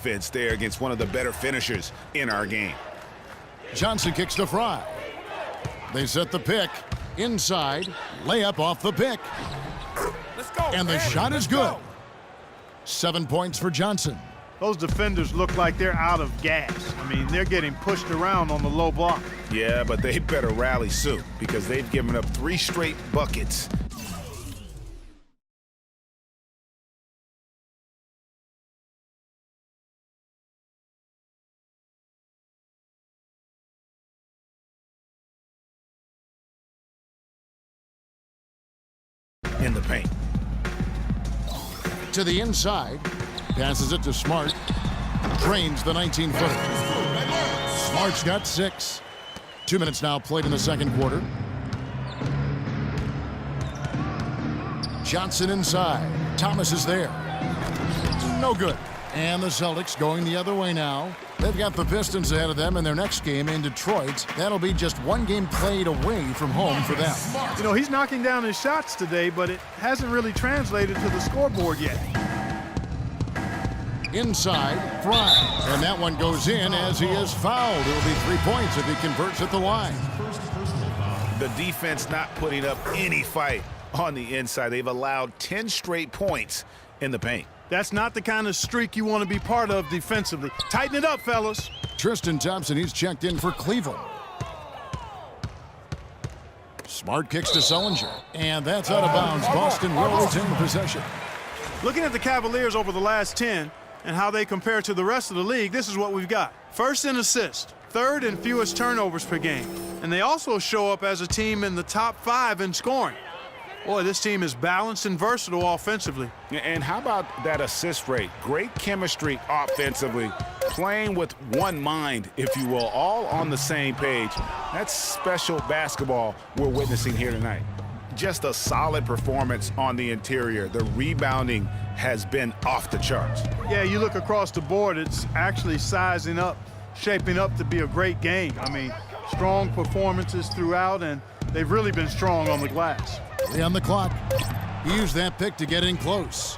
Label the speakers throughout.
Speaker 1: defense there against one of the better finishers in our game.
Speaker 2: Johnson kicks to Fry. They set the pick. Inside. Layup off the pick.
Speaker 3: Let's go.
Speaker 2: And the shot is good. 7 points for Johnson.
Speaker 4: Those defenders look like they're out of gas. I mean, they're getting pushed around on the low block.
Speaker 1: Yeah, but they better rally soon because they've given up 3 straight buckets. In the paint.
Speaker 2: To the inside. Passes it to Smart. Drains the 19-footer. Smart's got 6. 2 minutes now played in the second quarter. Johnson inside. Thomas is there. No good. And the Celtics going the other way now. They've got the Pistons ahead of them in their next game in Detroit. That'll be just 1 game played away from home for them.
Speaker 4: You know, he's knocking down his shots today, but it hasn't really translated to the scoreboard yet.
Speaker 2: Inside, Fry. And that one goes in as he is fouled. It'll be 3 points if he converts at the line.
Speaker 1: The defense not putting up any fight on the inside. They've allowed 10 straight points in the paint.
Speaker 4: That's not the kind of streak you want to be part of defensively. Tighten it up, fellas.
Speaker 2: Tristan Thompson, he's checked in for Cleveland. Smart kicks to Sullinger. And that's out of bounds. Boston will retain possession.
Speaker 4: Looking at the Cavaliers over the last 10 and how they compare to the rest of the league, this is what we've got. First in assists, third in fewest turnovers per game. And they also show up as a team in the top 5 in scoring. Boy, this team is balanced and versatile offensively.
Speaker 1: And how about that assist rate? Great chemistry offensively, playing with one mind, if you will, all on the same page. That's special basketball we're witnessing here tonight. Just a solid performance on the interior. The rebounding has been off the charts.
Speaker 4: Yeah, you look across the board, it's actually sizing up, shaping up to be a great game. I mean, strong performances throughout, and they've really been strong on the glass.
Speaker 2: 3 on the clock. He used that pick to get in close.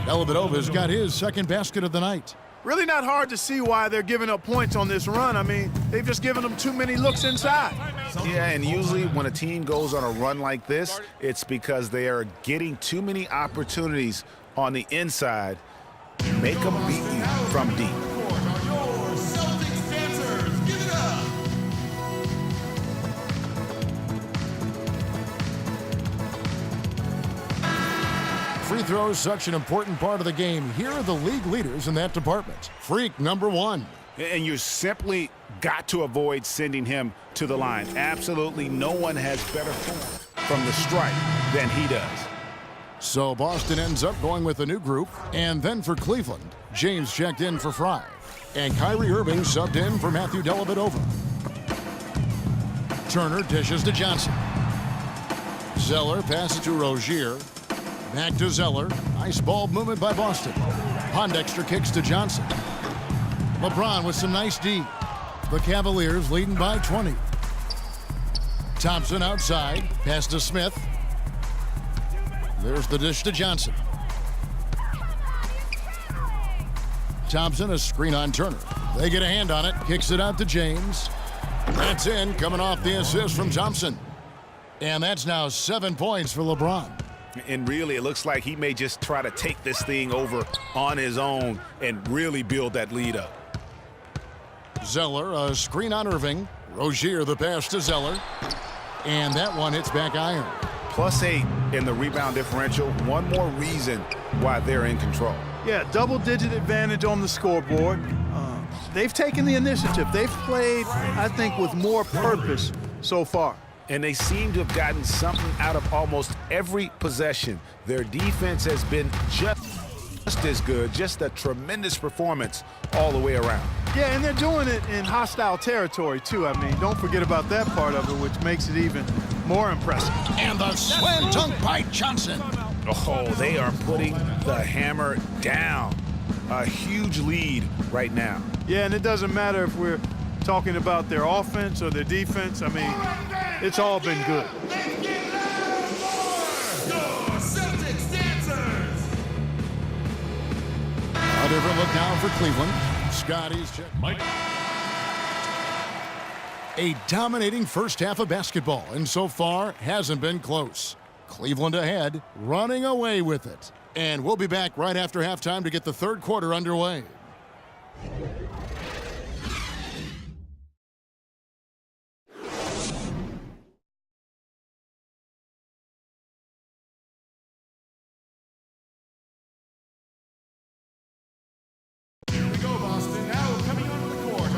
Speaker 2: Dellavedova's got his second basket of the night.
Speaker 4: Really not hard to see why they're giving up points on this run. I mean, they've just given them too many looks inside.
Speaker 1: Yeah, and usually when a team goes on a run like this, it's because they are getting too many opportunities on the inside. Make them beat you from deep.
Speaker 2: Free throws, such an important part of the game. Here are the league leaders in that department. Freak number 1.
Speaker 1: And you simply got to avoid sending him to the line. Absolutely no one has better form from the stripe than he does.
Speaker 2: So Boston ends up going with a new group. And then for Cleveland, James checked in for Fry. And Kyrie Irving subbed in for Matthew Dellavedova. Turner dishes to Johnson. Zeller passes to Rozier. Back to Zeller. Nice ball movement by Boston. Pondexter kicks to Johnson. LeBron with some nice D. The Cavaliers leading by 20. Thompson outside. Pass to Smith. There's the dish to Johnson. Thompson, a screen on Turner. They get a hand on it. Kicks it out to James. That's in, coming off the assist from Thompson. And that's now 7 points for LeBron.
Speaker 1: And really, it looks like he may just try to take this thing over on his own and really build that lead up.
Speaker 2: Zeller, a screen on Irving. Rozier, the pass to Zeller. And that one hits back iron.
Speaker 1: +8 in the rebound differential. One more reason why they're in control.
Speaker 4: Yeah, double-digit advantage on the scoreboard. They've taken the initiative. They've played, I think, with more purpose so far.
Speaker 1: And they seem to have gotten something out of almost every possession. Their defense has been just as good, just a tremendous performance all the way around.
Speaker 4: Yeah, and they're doing it in hostile territory, too. I mean, don't forget about that part of it, which makes it even more impressive.
Speaker 2: And the slam dunk by Johnson.
Speaker 1: Oh, they are putting the hammer down. A huge lead right now.
Speaker 4: Yeah, and it doesn't matter if we're talking about their offense or their defense. I mean, it's all been good.
Speaker 2: different look now for Cleveland. Scotty's check. Mike. A dominating first half of basketball, and so far hasn't been close. Cleveland ahead, running away with it. And we'll be back right after halftime to get the third quarter underway.
Speaker 3: Here we go, Boston. Now coming onto the court.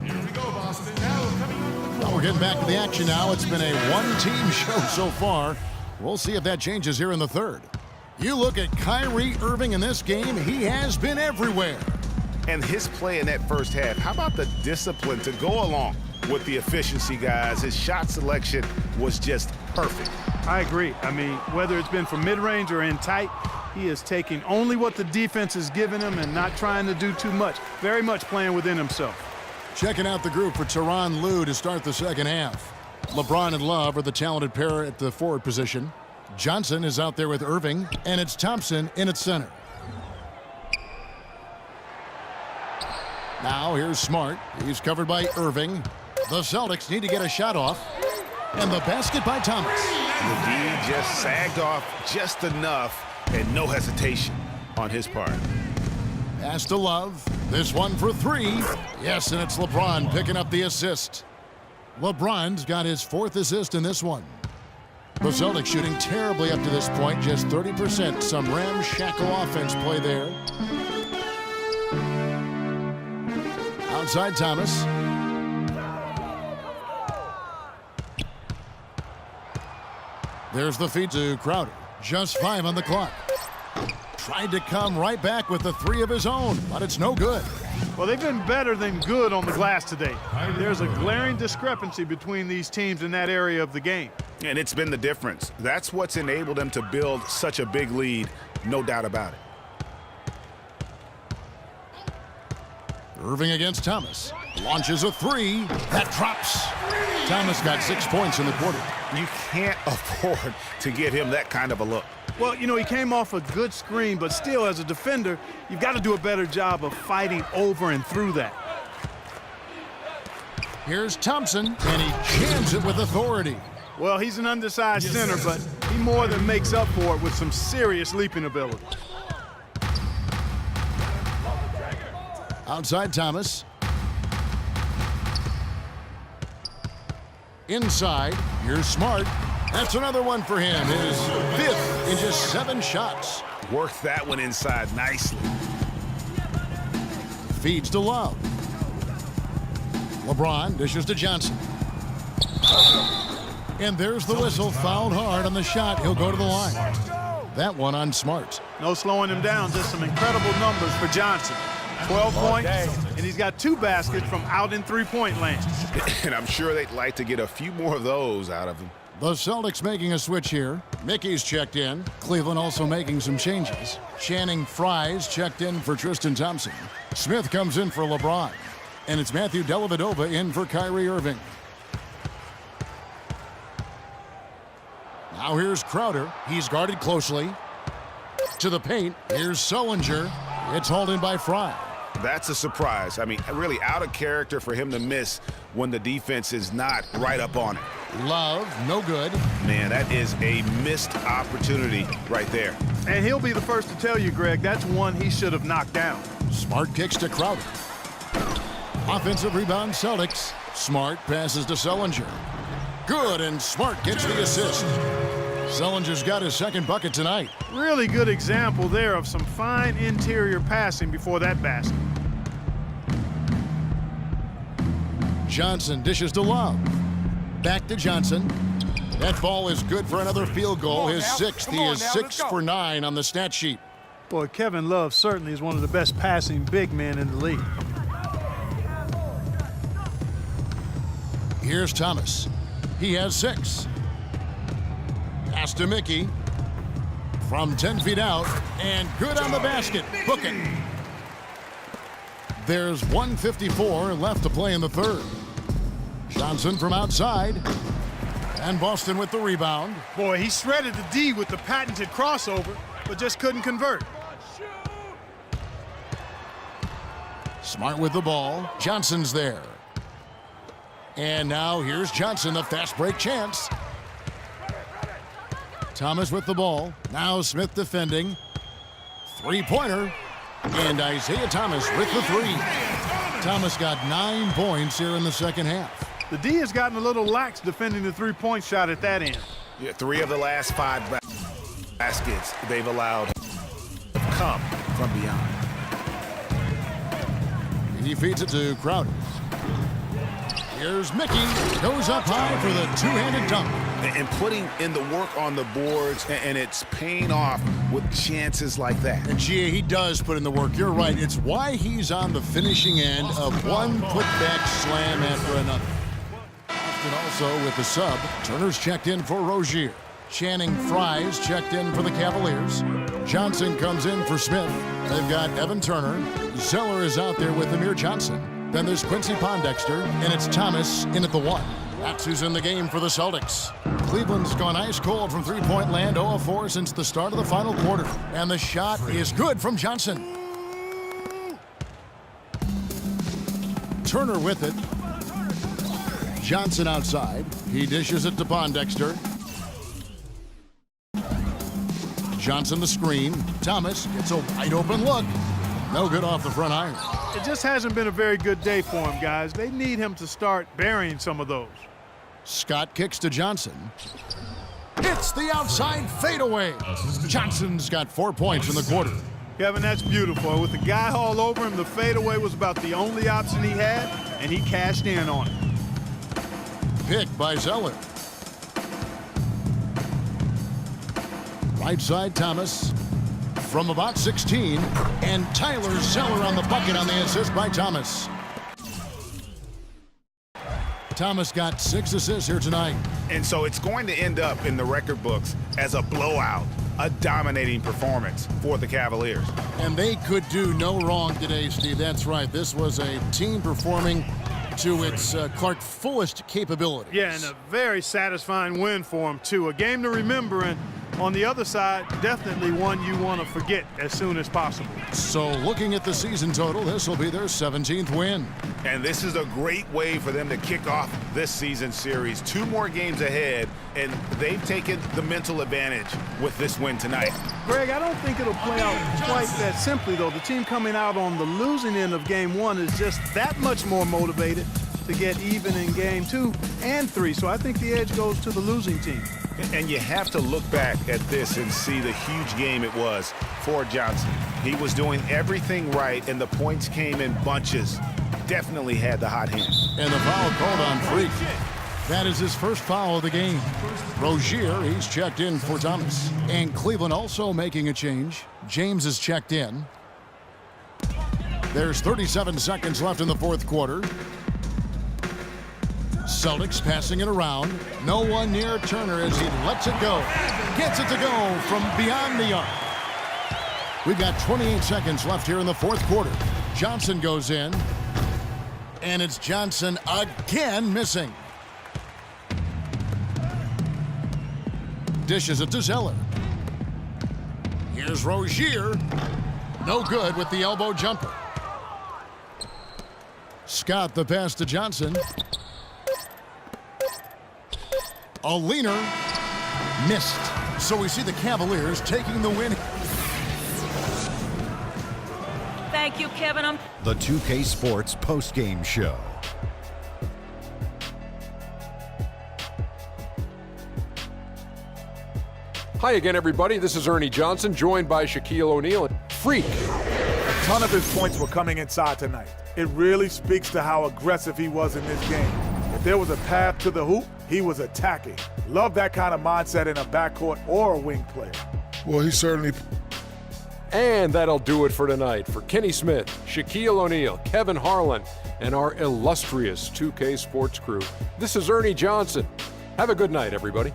Speaker 3: Here we go, Boston. Now coming onto the court.
Speaker 2: Well, we're getting back to the action now. It's been a one-team show so far. We'll see if that changes here in the third. You look at Kyrie Irving in this game, he has been everywhere.
Speaker 1: And his play in that first half, how about the discipline to go along with the efficiency, guys? His shot selection was just perfect.
Speaker 4: I agree. I mean, whether it's been from mid-range or in tight, he is taking only what the defense is giving him and not trying to do too much. Very much playing within himself.
Speaker 2: Checking out the group for Tyronn Lue to start the second half. LeBron and Love are the talented pair at the forward position. Johnson is out there with Irving, and it's Thompson in at center. Now here's Smart. He's covered by Irving. The Celtics need to get a shot off. And the basket by Thomas.
Speaker 1: The D just sagged off just enough, and no hesitation on his part.
Speaker 2: Pass to Love. This one for three. Yes, and it's LeBron picking up the assist. LeBron's got his fourth assist in this one. The Celtics shooting terribly up to this point, just 30%. Some ramshackle offense play there. Outside Thomas. There's the feed to Crowder. Just 5 on the clock. Tried to come right back with the 3 of his own, but it's no good.
Speaker 4: Well, they've been better than good on the glass today. There's a glaring discrepancy between these teams in that area of the game.
Speaker 1: And it's been the difference. That's what's enabled them to build such a big lead, no doubt about it.
Speaker 2: Irving against Thomas. Launches a 3. That drops. Thomas got 6 points in the quarter.
Speaker 1: You can't afford to give him that kind of a look.
Speaker 4: Well, you know, he came off a good screen, but still, as a defender, you've got to do a better job of fighting over and through that.
Speaker 2: Here's Thompson, and he jams it with authority.
Speaker 4: Well, he's an undersized center, but he more than makes up for it with some serious leaping ability.
Speaker 2: Outside Thomas. Inside, here's Smart. That's another one for him. His 5th in just 7 shots.
Speaker 1: Worked that one inside nicely.
Speaker 2: Feeds to Love. LeBron dishes to Johnson. And there's the whistle. Fouled hard on the shot. He'll go to the line. That one on Smart.
Speaker 4: No slowing him down. Just some incredible numbers for Johnson. 12 points, and he's got 2 baskets from out in three-point land.
Speaker 1: And I'm sure they'd like to get a few more of those out of him.
Speaker 2: The Celtics making a switch here. Mickey's checked in. Cleveland also making some changes. Channing Frye's checked in for Tristan Thompson. Smith comes in for LeBron. And it's Matthew Dellavedova in for Kyrie Irving. Now here's Crowder. He's guarded closely. To the paint. Here's Sullinger. It's hauled in by Frye.
Speaker 1: That's a surprise. I mean, really out of character for him to miss when the defense is not right up on it.
Speaker 2: Love, no good.
Speaker 1: Man, that is a missed opportunity right there.
Speaker 4: And he'll be the first to tell you, Greg, that's one he should have knocked down.
Speaker 2: Smart kicks to Crowder. Offensive rebound, Celtics. Smart passes to Sullinger. Good, and Smart gets the assist. Sullinger's got his 2nd bucket tonight.
Speaker 4: Really good example there of some fine interior passing before that basket.
Speaker 2: Johnson dishes to Love. Back to Johnson. That ball is good for another field goal, his 6th. He is 6 for 9 on the stat sheet.
Speaker 4: Boy, Kevin Love certainly is one of the best passing big men in the league.
Speaker 2: Here's Thomas. He has 6. Pass to Mickey. From 10 feet out, and good on the basket. Book it. There's 1:54 left to play in the third. Johnson from outside. And Boston with the rebound.
Speaker 4: Boy, he shredded the D with the patented crossover, but just couldn't convert.
Speaker 2: Smart with the ball. Johnson's there. And now here's Johnson, the fast break chance. Thomas with the ball. Now Smith defending. Three-pointer. And Isaiah Thomas with the three. Thomas got 9 points here in the second half.
Speaker 4: The D has gotten a little lax defending the three-point shot at that end.
Speaker 1: Yeah, 3 of the last 5 baskets they've allowed come from beyond.
Speaker 2: He feeds it to Crowder. Here's Mickey. Goes up high for the two-handed dunk.
Speaker 1: And putting in the work on the boards, and it's paying off with chances like that.
Speaker 2: And Gia, he does put in the work. You're right. It's why he's on the finishing end of one putback slam after another. Austin also with the sub. Turner's checked in for Rozier. Channing Fries checked in for the Cavaliers. Johnson comes in for Smith. They've got Evan Turner. Zeller is out there with Amir Johnson. Then there's Quincy Pondexter, and it's Thomas in at the 1. That's who's in the game for the Celtics. Cleveland's gone ice cold from three-point land, 0 of 4 since the start of the final quarter. And the shot is good from Johnson. Turner with it. Johnson outside. He dishes it to Pondexter. Johnson the screen. Thomas gets a wide open look. No good off the front iron.
Speaker 4: It just hasn't been a very good day for him, guys. They need him to start burying some of those.
Speaker 2: Scott kicks to Johnson. Hits the outside fadeaway. Johnson's got 4 points in the quarter.
Speaker 4: Kevin, that's beautiful. With the guy all over him, the fadeaway was about the only option he had, and he cashed in on it.
Speaker 2: Pick by Zeller. Right side Thomas from about 16, and Tyler Zeller on the bucket on the assist by Thomas. Thomas got 6 assists here tonight.
Speaker 1: And so it's going to end up in the record books as a blowout, a dominating performance for the Cavaliers.
Speaker 2: And they could do no wrong today, Steve. That's right. This was a team performing to its Clark fullest capabilities.
Speaker 4: Yeah, and a very satisfying win for him, too. A game to remember, and on the other side, definitely one you want to forget as soon as possible.
Speaker 2: So looking at the season total, this will be their 17th win.
Speaker 1: And this is a great way for them to kick off this season series. 2 more games ahead, and they've taken the mental advantage with this win tonight.
Speaker 4: Greg, I don't think it'll play out quite that simply, though. The team coming out on the losing end of game 1 is just that much more motivated to get even in game 2 and 3. So I think the edge goes to the losing team.
Speaker 1: And you have to look back at this and see the huge game it was for Johnson. He was doing everything right, and the points came in bunches. Definitely had the hot hand.
Speaker 2: And the foul called on Freak. That is his first foul of the game. Rozier, he's checked in for Thomas. And Cleveland also making a change. James is checked in. There's 37 seconds left in the fourth quarter. Celtics passing it around. No one near Turner as he lets it go. Gets it to go from beyond the arc. We've got 28 seconds left here in the fourth quarter. Johnson goes in. And it's Johnson again missing. Dishes it to Zeller. Here's Rozier. No good with the elbow jumper. Scott the pass to Johnson. A leaner. Missed. So we see the Cavaliers taking the win.
Speaker 5: Thank you, Kevin.
Speaker 6: The 2K Sports postgame show.
Speaker 7: Hi again, everybody. This is Ernie Johnson, joined by Shaquille O'Neal. Freak.
Speaker 3: A ton of his points were coming inside tonight. It really speaks to how aggressive he was in this game. If there was a path to the hoop, he was attacking. Love that kind of mindset in a backcourt or a wing player.
Speaker 8: Well, he certainly.
Speaker 7: And that'll do it for tonight. For Kenny Smith, Shaquille O'Neal, Kevin Harlan, and our illustrious 2K Sports crew, this is Ernie Johnson. Have a good night, everybody.